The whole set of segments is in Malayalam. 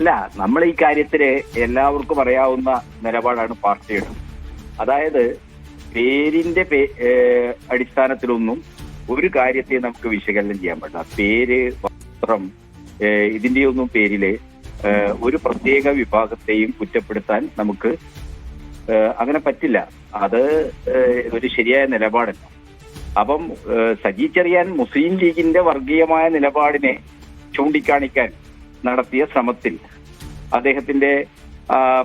അല്ല, നമ്മൾ ഈ കാര്യത്തില് എല്ലാവർക്കും അറിയാവുന്ന നിലപാടാണ് പാർട്ടിയുടെ. അതായത് പേരിന്റെ അടിസ്ഥാനത്തിലൊന്നും ഒരു കാര്യത്തെ നമുക്ക് വിശകലനം ചെയ്യാൻ പറ്റില്ല. പേര്, വസ്ത്രം, ഇതിന്റെയൊന്നും പേരില് ഒരു പ്രത്യേക വിഭാഗത്തെയും കുറ്റപ്പെടുത്താൻ നമുക്ക് അങ്ങനെ പറ്റില്ല. അത് ഒരു ശരിയായ നിലപാടല്ല. അപ്പം സജി ചെറിയാൻ മുസ്ലിം ലീഗിന്റെ വർഗീയമായ നിലപാടിനെ ചൂണ്ടിക്കാണിക്കാൻ നടത്തിയ ശ്രമത്തിൽ അദ്ദേഹത്തിന്റെ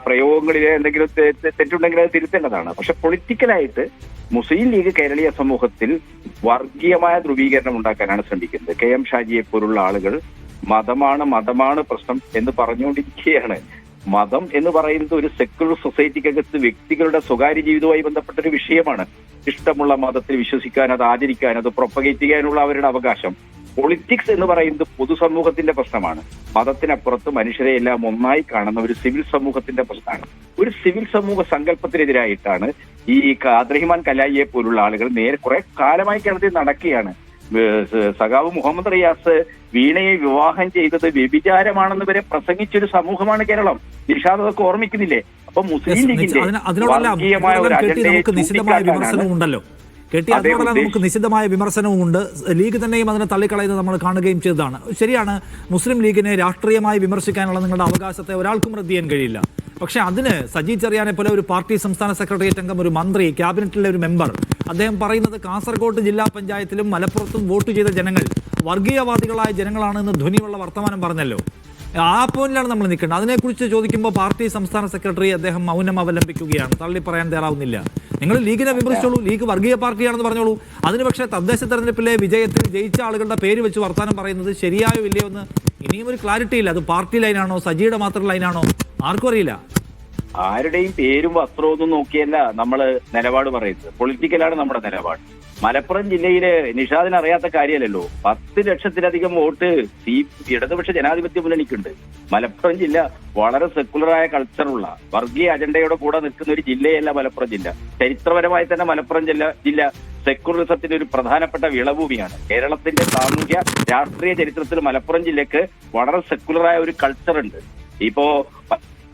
പ്രയോഗങ്ങളിലെ എന്തെങ്കിലും തെറ്റുണ്ടെങ്കിൽ അത് തിരുത്തേണ്ടതാണ്. പക്ഷെ പൊളിറ്റിക്കലായിട്ട് മുസ്ലിം ലീഗ് കേരളീയ സമൂഹത്തിൽ വർഗീയമായ ധ്രുവീകരണം ഉണ്ടാക്കാനാണ് ശ്രമിക്കുന്നത്. കെ എം ഷാജിയെ പോലുള്ള ആളുകൾ മതമാണ് പ്രശ്നം എന്ന് പറഞ്ഞുകൊണ്ടിരിക്കുകയാണ്. മതം എന്ന് പറയുന്നത് ഒരു സെക്യുലർ സൊസൈറ്റിക്കകത്ത് വ്യക്തികളുടെ സ്വകാര്യ ജീവിതവുമായി ബന്ധപ്പെട്ട ഒരു വിഷയമാണ്. ഇഷ്ടമുള്ള മതത്തിൽ വിശ്വസിക്കാൻ, അത് ആചരിക്കാൻ, അത് പ്രൊപ്പഗേറ്റ് ചെയ്യാനുള്ള അവരുടെ അവകാശം. പൊളിറ്റിക്സ് എന്ന് പറയുന്നത് പൊതുസമൂഹത്തിന്റെ പ്രശ്നമാണ്. മതത്തിനപ്പുറത്ത് മനുഷ്യരെ എല്ലാം ഒന്നായി കാണുന്ന ഒരു സിവിൽ സമൂഹത്തിന്റെ പ്രശ്നമാണ്. ഒരു സിവിൽ സമൂഹ സങ്കല്പത്തിനെതിരായിട്ടാണ് ഈ അബ്ദുറഹിമാൻ കലായിയെ പോലുള്ള ആളുകൾ കുറെ കാലമായി കേരളത്തിൽ നടക്കുകയാണ്. സഖാവ് മുഹമ്മദ് റിയാസ് വീണയെ വിവാഹം ചെയ്തത് വ്യഭിചാരമാണെന്ന് വരെ പ്രസംഗിച്ചൊരു സമൂഹമാണ് കേരളം. നിഷാദ് അതൊക്കെ ഓർമ്മിക്കുന്നില്ലേ? അപ്പൊ മുസ്ലിം ലീഗിന്റെ വർഗീയമായ ഒരു അജണ്ടയെ വിമർശനമുണ്ടല്ലോ അതിനോടല്ല നമുക്ക് നിശിതമായ വിമർശനവുമുണ്ട്. ലീഗ് തന്നെയും അതിനെ തള്ളിക്കളയുന്നത് നമ്മൾ കാണുകയും ചെയ്തതാണ്. ശരിയാണ്, മുസ്ലിം ലീഗിനെ രാഷ്ട്രീയമായി വിമർശിക്കാനുള്ള നിങ്ങളുടെ അവകാശത്തെ ഒരാൾക്കും റദ്ദ് ചെയ്യാൻ കഴിയില്ല. പക്ഷെ അതിന് സജി ചെറിയാനെ പോലെ ഒരു പാർട്ടി സംസ്ഥാന സെക്രട്ടേറിയറ്റ് അംഗം, ഒരു മന്ത്രി, ക്യാബിനറ്റിലെ ഒരു മെമ്പർ, അദ്ദേഹം പറയുന്നത് കാസർഗോഡ് ജില്ലാ പഞ്ചായത്തിലും മലപ്പുറത്തും വോട്ട് ചെയ്ത ജനങ്ങൾ വർഗീയവാദികളായ ജനങ്ങളാണെന്ന് ധ്വനിയുള്ള വർത്തമാനം പറഞ്ഞല്ലോ. ആ പോയിന്റിലാണ് നമ്മൾ നിൽക്കേണ്ടത്. അതിനെക്കുറിച്ച് ചോദിക്കുമ്പോൾ പാർട്ടി സംസ്ഥാന സെക്രട്ടറി അദ്ദേഹം മൗനം അവലംബിക്കുകയാണ്, തള്ളി പറയാൻ തയ്യാറാവുന്നില്ല. നിങ്ങൾ ലീഗിനെ വിമർശിച്ചോളൂ, ലീഗ് വർഗീയ പാർട്ടിയാണെന്ന് പറഞ്ഞോളൂ. അതിന് പക്ഷേ തദ്ദേശ തെരഞ്ഞെടുപ്പിലെ വിജയത്തിൽ ജയിച്ച ആളുകളുടെ പേര് വെച്ച് വർത്താനം പറയുന്നത് ശരിയായോ ഇല്ലയോ എന്ന് ഇനിയും ഒരു ക്ലാരിറ്റി ഇല്ല. അത് പാർട്ടി ലൈനാണോ സജിയുടെ മാത്രം ലൈനാണോ ആർക്കും അറിയില്ല. ആരുടെയും പേരും വസ്ത്രവും ഒന്നും നോക്കിയല്ല നമ്മള് നിലപാട് പറയുന്നത്. പൊളിറ്റിക്കലാണ് നമ്മുടെ നിലപാട്. മലപ്പുറം ജില്ലയില് നിഷാദിന് അറിയാത്ത കാര്യമല്ലല്ലോ, 10 ലക്ഷത്തിലധികം വോട്ട് ഇടതുപക്ഷ ജനാധിപത്യ മുന്നണിക്കുണ്ട്. മലപ്പുറം ജില്ല വളരെ സെക്കുലറായ കൾച്ചറുള്ള വർഗീയ അജണ്ടയുടെ കൂടെ നിൽക്കുന്ന ഒരു ജില്ലയല്ല മലപ്പുറം ജില്ല. ചരിത്രപരമായി തന്നെ മലപ്പുറം ജില്ല സെക്കുലറിസത്തിന്റെ ഒരു പ്രധാനപ്പെട്ട വിളഭൂമിയാണ്. കേരളത്തിന്റെ സാമൂഹ്യ രാഷ്ട്രീയ ചരിത്രത്തിൽ മലപ്പുറം ജില്ലക്ക് വളരെ സെക്കുലറായ ഒരു കൾച്ചറുണ്ട്. ഇപ്പോ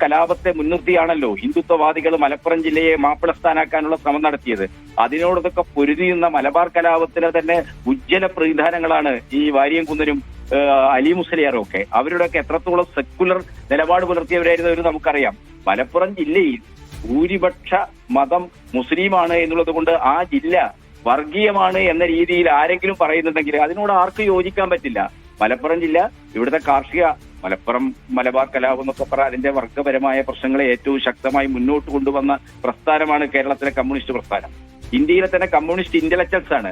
കലാപത്തെ മുൻനിർത്തിയാണല്ലോ ഹിന്ദുത്വവാദികൾ മലപ്പുറം ജില്ലയെ മാപ്പിളസ്ഥാനാക്കാനുള്ള ശ്രമം നടത്തിയത്. അതിനോടൊക്കെ പൊരുതിയുന്ന മലബാർ കലാപത്തിലെ തന്നെ ഉജ്ജ്വല പ്രതിനിധാനങ്ങളാണ് ഈ വാരിയംകുന്നനും അലി മുസ്ലിയാറും ഒക്കെ. അവരുടെയൊക്കെ എത്രത്തോളം സെക്കുലർ നിലപാട് പുലർത്തിയവരായിരുന്നവർ നമുക്കറിയാം. മലപ്പുറം ജില്ലയിൽ ഭൂരിപക്ഷ മതം മുസ്ലിമാണ് എന്നുള്ളത് കൊണ്ട് ആ ജില്ല വർഗീയമാണ് എന്ന രീതിയിൽ ആരെങ്കിലും പറയുന്നുണ്ടെങ്കിൽ അതിനോട് ആർക്കും യോജിക്കാൻ പറ്റില്ല. മലപ്പുറം ജില്ല ഇവിടുത്തെ മലപ്പുറം മലബാർ കലാപം എന്നൊക്കെ പറഞ്ഞാൽ അതിന്റെ വർഗപരമായ പ്രശ്നങ്ങളെ ഏറ്റവും ശക്തമായി മുന്നോട്ട് കൊണ്ടുവന്ന പ്രസ്ഥാനമാണ് കേരളത്തിലെ കമ്മ്യൂണിസ്റ്റ് പ്രസ്ഥാനം. ഇന്ത്യയിലെ തന്നെ കമ്മ്യൂണിസ്റ്റ് ഇന്റലക്ച്വൽസ് ആണ്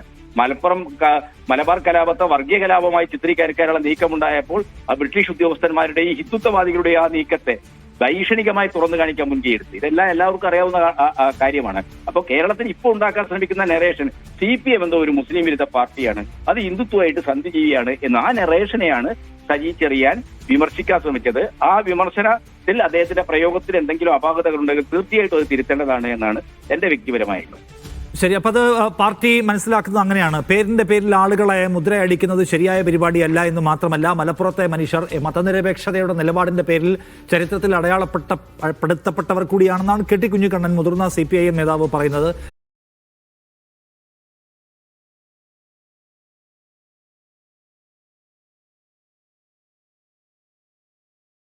മലബാർ കലാപത്തെ വർഗീയ കലാപമായി ചിത്രീകരിക്കാനുള്ള നീക്കമുണ്ടായപ്പോൾ ബ്രിട്ടീഷ് ഉദ്യോഗസ്ഥന്മാരുടെ ഈ ഹിന്ദുത്വവാദികളുടെ ആ നീക്കത്തെ ദൈക്ഷണികമായി തുറന്നു കാണിക്കാൻ മുൻകൈയെടുത്ത്. ഇതെല്ലാം എല്ലാവർക്കും അറിയാവുന്ന കാര്യമാണ്. അപ്പോൾ കേരളത്തിൽ ഇപ്പോൾ ഉണ്ടാക്കാൻ ശ്രമിക്കുന്ന നെറേഷൻ CPM എന്തോ ഒരു മുസ്ലിം വിരുദ്ധ പാർട്ടിയാണ്, അത് ഹിന്ദുത്വമായിട്ട് സന്ധിജീവിയാണ് എന്ന ആ നെറേഷനെയാണ് സജി ചെറിയാൻ വിമർശിക്കാൻ ശ്രമിച്ചത്. ആ വിമർശനത്തിൽ അദ്ദേഹത്തിന്റെ പ്രയോഗത്തിൽ എന്തെങ്കിലും അപാകതകളുണ്ടെങ്കിൽ തീർച്ചയായിട്ടും അത് തിരുത്തേണ്ടതാണ് എന്നാണ് എന്റെ വ്യക്തിപരമായിട്ടുള്ളത്. ശരി, അപ്പോൾ അത് പാർട്ടി മനസ്സിലാക്കുന്നത് അങ്ങനെയാണ്. പേരിന്റെ പേരിൽ ആളുകളെ മുദ്രയടിക്കുന്നത് ശരിയായ പരിപാടിയല്ല എന്ന് മാത്രമല്ല, മലപ്പുറത്തെ മനുഷ്യർ മതനിരപേക്ഷതയുടെ നിലപാടിന്റെ പേരിൽ ചരിത്രത്തിൽ അടയാളപ്പെടുത്തപ്പെട്ടവർ കൂടിയാണെന്നാണ് കെ ടി കുഞ്ഞിക്കണ്ണൻ, മുതിർന്ന CPIM നേതാവ് പറയുന്നത്.